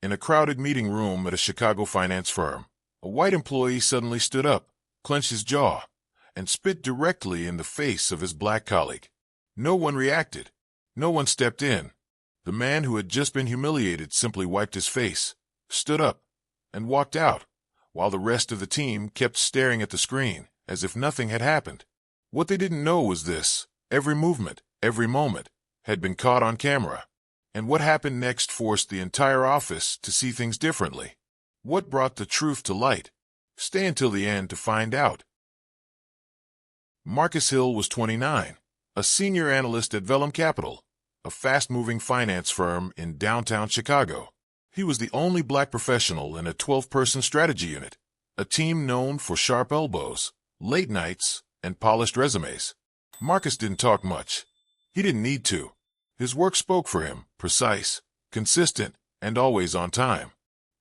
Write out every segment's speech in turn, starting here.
In a crowded meeting room at a Chicago finance firm, a white employee suddenly stood up, clenched his jaw, and spit directly in the face of his black colleague. No one reacted. No one stepped in. The man who had just been humiliated simply wiped his face, stood up, and walked out, while the rest of the team kept staring at the screen as if nothing had happened. What they didn't know was this: every movement, every moment, had been caught on camera. And what happened next forced the entire office to see things differently. What brought the truth to light? Stay until the end to find out. Marcus Hill was 29, a senior analyst at Vellum Capital, a fast-moving finance firm in downtown Chicago. He was the only black professional in a 12-person strategy unit, a team known for sharp elbows, late nights, and polished resumes. Marcus didn't talk much. He didn't need to. His work spoke for him, precise, consistent, and always on time.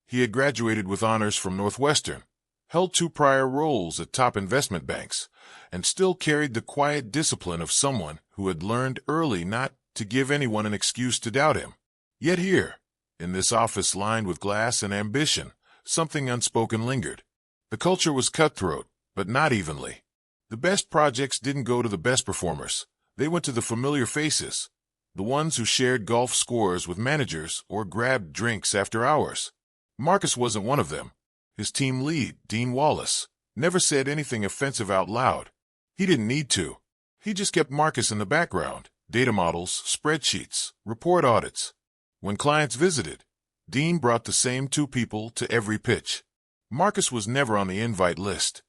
He had graduated with honors from Northwestern, held 2 prior roles at top investment banks, and still carried the quiet discipline of someone who had learned early not to give anyone an excuse to doubt him. Yet here, in this office lined with glass and ambition, something unspoken lingered. The culture was cutthroat, but not evenly. The best projects didn't go to the best performers. They went to the familiar faces, the ones who shared golf scores with managers or grabbed drinks after hours. Marcus wasn't one of them. His team lead, Dean Wallace, never said anything offensive out loud. He didn't need to. He just kept Marcus in the background: data models, spreadsheets, report audits. When clients visited, Dean brought the same 2 people to every pitch. Marcus was never on the invite list.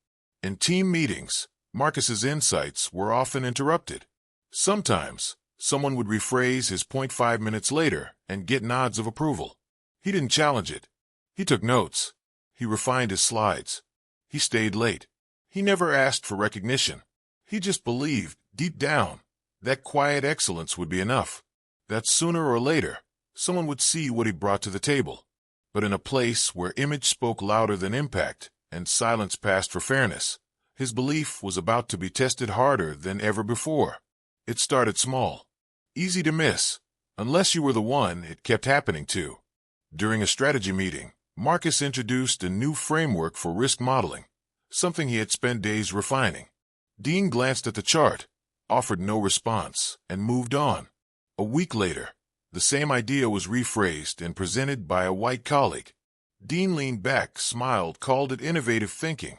In team meetings, Marcus's insights were often interrupted. Sometimes, someone would rephrase his point 5 minutes later and get nods of approval. He didn't challenge it. He took notes. He refined his slides. He stayed late. He never asked for recognition. He just believed, deep down, that quiet excellence would be enough, that sooner or later, someone would see what he brought to the table. But in a place where image spoke louder than impact and silence passed for fairness, his belief was about to be tested harder than ever before. It started small, easy to miss, unless you were the one it kept happening to. During a strategy meeting, Marcus introduced a new framework for risk modeling, something he had spent days refining. Dean glanced at the chart, offered no response, and moved on. A week later, the same idea was rephrased and presented by a white colleague. Dean leaned back, smiled, called it innovative thinking.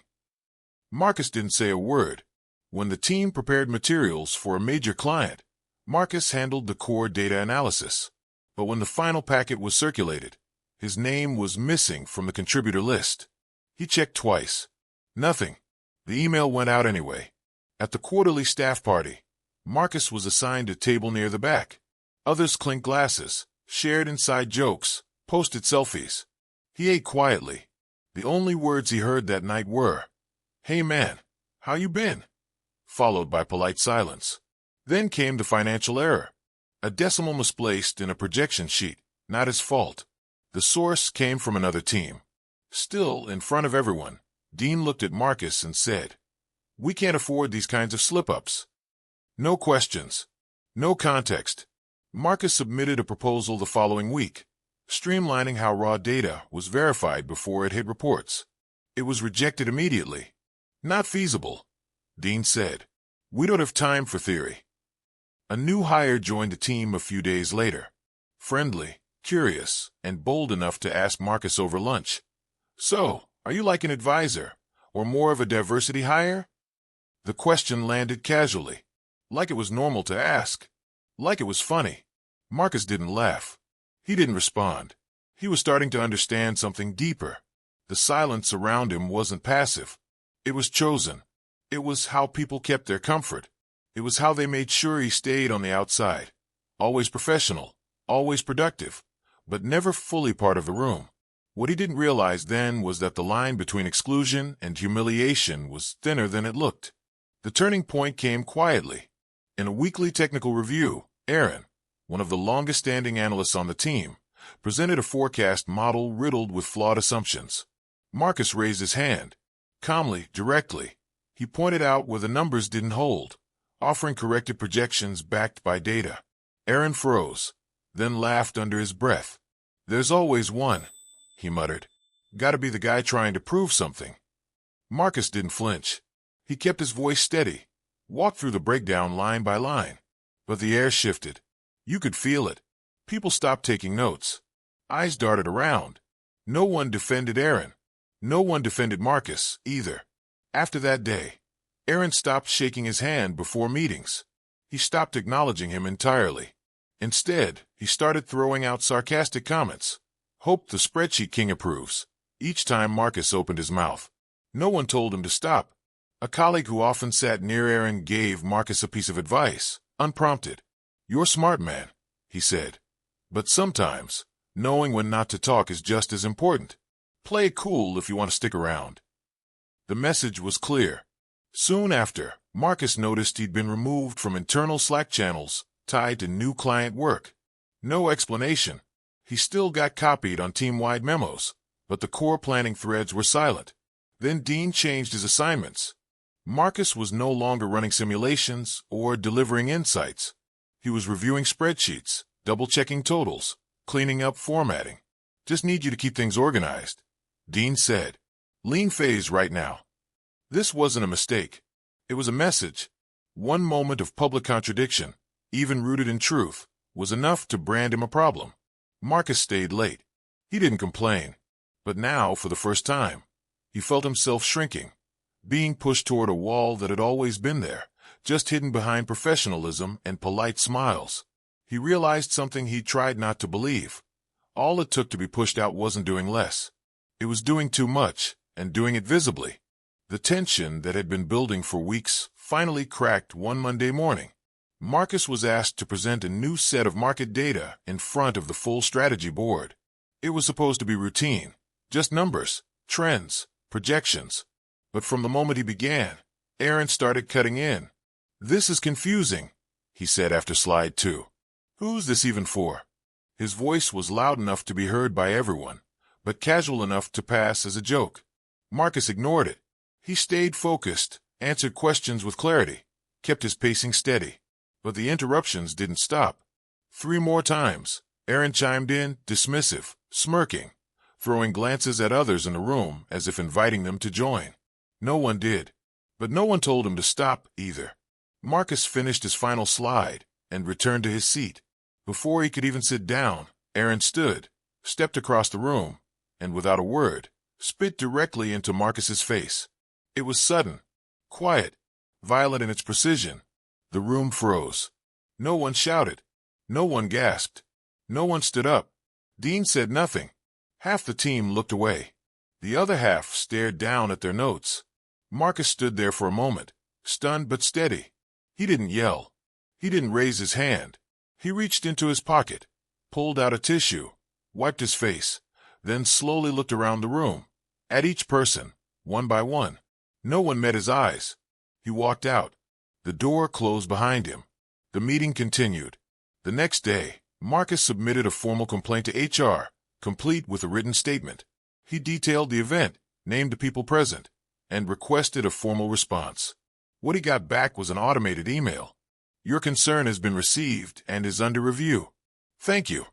Marcus didn't say a word. When the team prepared materials for a major client, Marcus handled the core data analysis. But when the final packet was circulated, his name was missing from the contributor list. He checked twice. Nothing. The email went out anyway. At the quarterly staff party, Marcus was assigned a table near the back. Others clinked glasses, shared inside jokes, posted selfies. He ate quietly. The only words he heard that night were, "Hey man, how you been?" followed by polite silence. Then came the financial error. A decimal misplaced in a projection sheet, not his fault. The source came from another team. Still, in front of everyone, Dean looked at Marcus and said, "We can't afford these kinds of slip-ups." No questions. No context. Marcus submitted a proposal the following week, streamlining how raw data was verified before it hit reports. It was rejected immediately. "Not feasible," Dean said. "We don't have time for theory." A new hire joined the team a few days later. Friendly, curious, and bold enough to ask Marcus over lunch, "So, are you like an advisor, or more of a diversity hire?" The question landed casually, like it was normal to ask, like it was funny. Marcus didn't laugh. He didn't respond. He was starting to understand something deeper. The silence around him wasn't passive. It was chosen. It was how people kept their comfort. It was how they made sure he stayed on the outside. Always professional, always productive, but never fully part of the room. What he didn't realize then was that the line between exclusion and humiliation was thinner than it looked. The turning point came quietly. In a weekly technical review, Aaron, one of the longest-standing analysts on the team, presented a forecast model riddled with flawed assumptions. Marcus raised his hand. Calmly, directly, he pointed out where the numbers didn't hold, offering corrected projections backed by data. Aaron froze, then laughed under his breath. "There's always one," he muttered. Gotta be the guy trying to prove something. Marcus didn't flinch. He kept his voice steady, walked through the breakdown line by line. But the air shifted. You could feel it. People stopped taking notes. Eyes darted around. No one defended Aaron. No one defended Marcus, either. After that day, Aaron stopped shaking his hand before meetings. He stopped acknowledging him entirely. Instead, he started throwing out sarcastic comments. Hope the spreadsheet king approves. Each time Marcus opened his mouth. No one told him to stop. A colleague who often sat near Aaron gave Marcus a piece of advice, unprompted. You're smart, man, he said. But sometimes, knowing when not to talk is just as important. Play it cool if you want to stick around. The message was clear. Soon after, Marcus noticed he'd been removed from internal Slack channels tied to new client work. No explanation. He still got copied on team-wide memos, but the core planning threads were silent. Then Dean changed his assignments. Marcus was no longer running simulations or delivering insights. He was reviewing spreadsheets, double-checking totals, cleaning up formatting. Just need you to keep things organized, Dean said. Lean phase right now. This wasn't a mistake. It was a message. One moment of public contradiction, even rooted in truth, was enough to brand him a problem. Marcus stayed late. He didn't complain. But now, for the first time, he felt himself shrinking, being pushed toward a wall that had always been there, just hidden behind professionalism and polite smiles. He realized something he tried not to believe. All it took to be pushed out wasn't doing less. It was doing too much, and doing it visibly. The tension that had been building for weeks finally cracked one Monday morning. Marcus was asked to present a new set of market data in front of the full strategy board. It was supposed to be routine, just numbers, trends, projections. But from the moment he began, Aaron started cutting in. This is confusing, he said after slide 2. Who's this even for? His voice was loud enough to be heard by everyone, but casual enough to pass as a joke. Marcus ignored it. He stayed focused, answered questions with clarity, kept his pacing steady. But the interruptions didn't stop. 3 more times, Aaron chimed in, dismissive, smirking, throwing glances at others in the room as if inviting them to join. No one did. But no one told him to stop, either. Marcus finished his final slide and returned to his seat. Before he could even sit down, Aaron stood, stepped across the room, and without a word, spit directly into Marcus's face. It was sudden, quiet, violent in its precision. The room froze. No one shouted. No one gasped. No one stood up. Dean said nothing. Half the team looked away. The other half stared down at their notes. Marcus stood there for a moment, stunned but steady. He didn't yell. He didn't raise his hand. He reached into his pocket, pulled out a tissue, wiped his face, then slowly looked around the room, at each person, one by one. No one met his eyes. He walked out. The door closed behind him. The meeting continued. The next day, Marcus submitted a formal complaint to HR, complete with a written statement. He detailed the event, named the people present, and requested a formal response. What he got back was an automated email. Your concern has been received and is under review. Thank you.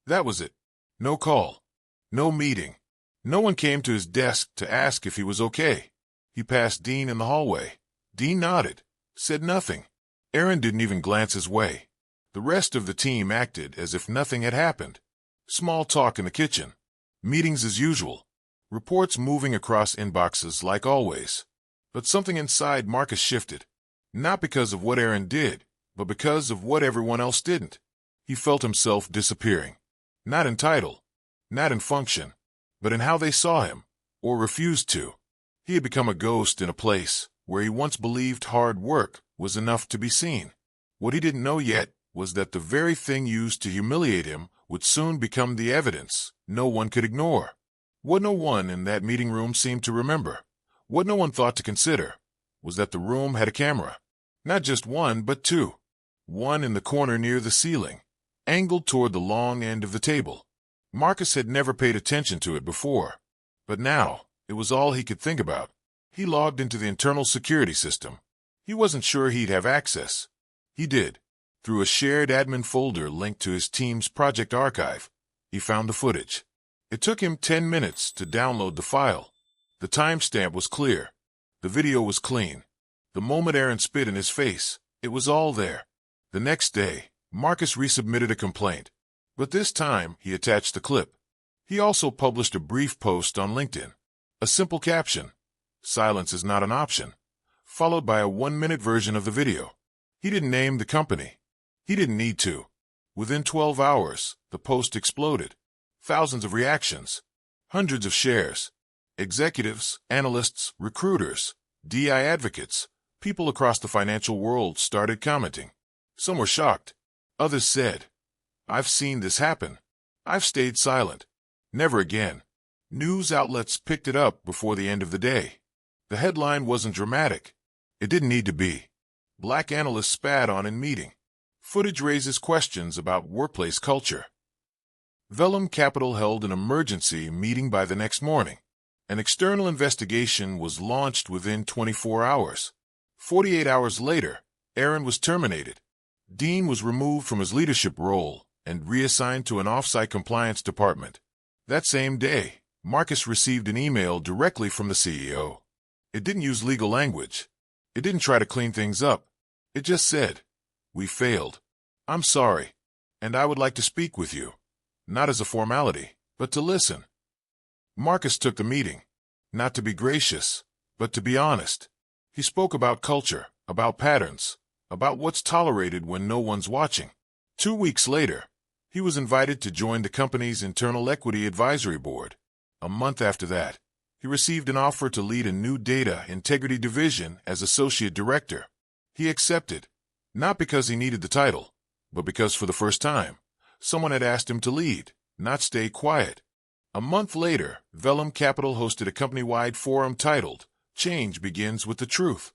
That was it. No call. No meeting. No one came to his desk to ask if he was okay. He passed Dean in the hallway. Dean nodded, said nothing. Aaron didn't even glance his way. The rest of the team acted as if nothing had happened. Small talk in the kitchen. Meetings as usual. Reports moving across inboxes like always. But something inside Marcus shifted. Not because of what Aaron did, but because of what everyone else didn't. He felt himself disappearing. Not in title, not in function, but in how they saw him, or refused to. He had become a ghost in a place where he once believed hard work was enough to be seen. What he didn't know yet was that the very thing used to humiliate him would soon become the evidence no one could ignore. What no one in that meeting room seemed to remember, what no one thought to consider, was that the room had a camera. Not just one, but 2. One in the corner near the ceiling, angled toward the long end of the table. Marcus had never paid attention to it before, but now it was all he could think about. He logged into the internal security system. He wasn't sure he'd have access. He did. Through a shared admin folder linked to his team's project archive, he found the footage. It took him 10 minutes to download the file. The timestamp was clear. The video was clean. The moment Aaron spit in his face, it was all there. The next day, Marcus resubmitted a complaint, but this time he attached the clip. He also published a brief post on LinkedIn. A simple caption, "Silence is not an option," followed by a 1-minute version of the video. He didn't name the company. He didn't need to. Within 12 hours, the post exploded. Thousands of reactions, hundreds of shares. Executives, analysts, recruiters, DI advocates, people across the financial world started commenting. Some were shocked. Others said, "I've seen this happen. I've stayed silent. Never again." News outlets picked it up before the end of the day. The headline wasn't dramatic. It didn't need to be. Black analysts spat on in meeting. Footage raises questions about workplace culture. Vellum Capital held an emergency meeting by the next morning. An external investigation was launched within 24 hours. 48 hours later, Aaron was terminated. Dean was removed from his leadership role and reassigned to an off-site compliance department. That same day, Marcus received an email directly from the CEO. It didn't use legal language. It didn't try to clean things up. It just said, "We failed. I'm sorry, and I would like to speak with you." Not as a formality, but to listen. Marcus took the meeting, not to be gracious, but to be honest. He spoke about culture, about patterns, about what's tolerated when no one's watching. 2 weeks later, he was invited to join the company's internal equity advisory board. A month after that, he received an offer to lead a new data integrity division as associate director. He accepted, not because he needed the title, but because for the first time, someone had asked him to lead, not stay quiet. A month later, Vellum Capital hosted a company-wide forum titled, "Change Begins with the Truth."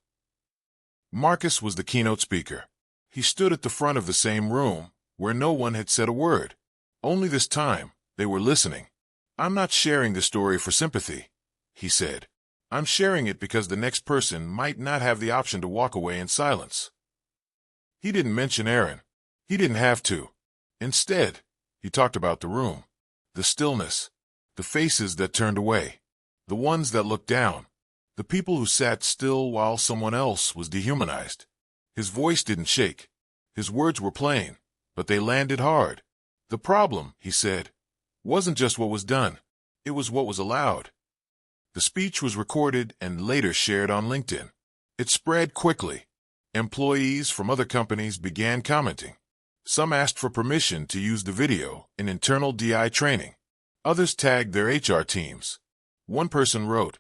Marcus was the keynote speaker. He stood at the front of the same room, where no one had said a word. Only this time, they were listening. "I'm not sharing the story for sympathy," he said. "I'm sharing it because the next person might not have the option to walk away in silence." He didn't mention Aaron. He didn't have to. Instead, he talked about the room, the stillness, the faces that turned away, the ones that looked down, the people who sat still while someone else was dehumanized. His voice didn't shake. His words were plain, but they landed hard. The problem, he said, wasn't just what was done. It was what was allowed. The speech was recorded and later shared on LinkedIn. It spread quickly. Employees from other companies began commenting. Some asked for permission to use the video in internal DI training. Others tagged their HR teams. One person wrote,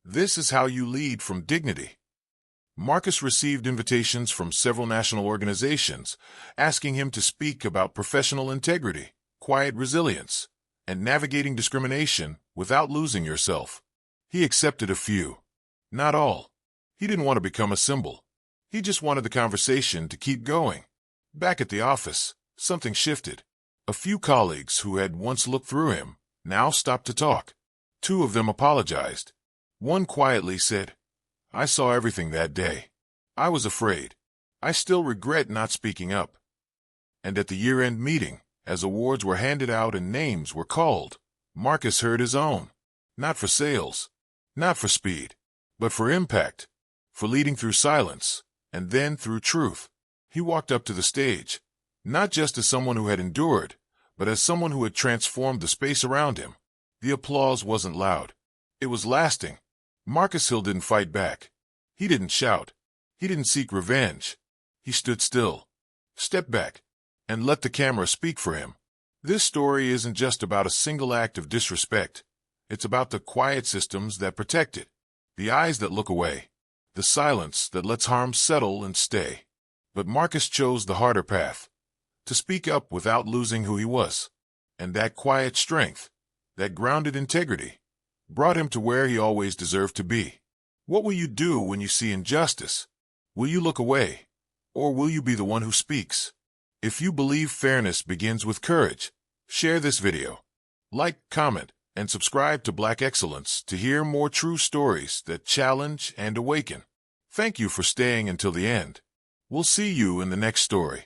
"This is how you lead from dignity." Marcus received invitations from several national organizations asking him to speak about professional integrity, quiet resilience, and navigating discrimination without losing yourself. He accepted a few. Not all. He didn't want to become a symbol. He just wanted the conversation to keep going. Back at the office, something shifted. A few colleagues who had once looked through him now stopped to talk. 2 of them apologized. One quietly said, "I saw everything that day. I was afraid. I still regret not speaking up." And at the year-end meeting, as awards were handed out and names were called, Marcus heard his own. Not for sales, not for speed, but for impact, for leading through silence, and then through truth. He walked up to the stage, not just as someone who had endured, but as someone who had transformed the space around him. The applause wasn't loud. It was lasting. Marcus Hill didn't fight back. He didn't shout. He didn't seek revenge. He stood still, stepped back, and let the camera speak for him. This story isn't just about a single act of disrespect. It's about the quiet systems that protect it, the eyes that look away, the silence that lets harm settle and stay. But Marcus chose the harder path, to speak up without losing who he was. And that quiet strength, that grounded integrity, brought him to where he always deserved to be. What will you do when you see injustice? Will you look away, or will you be the one who speaks? If you believe fairness begins with courage, share this video. Like, comment, and subscribe to Black Excellence to hear more true stories that challenge and awaken. Thank you for staying until the end. We'll see you in the next story.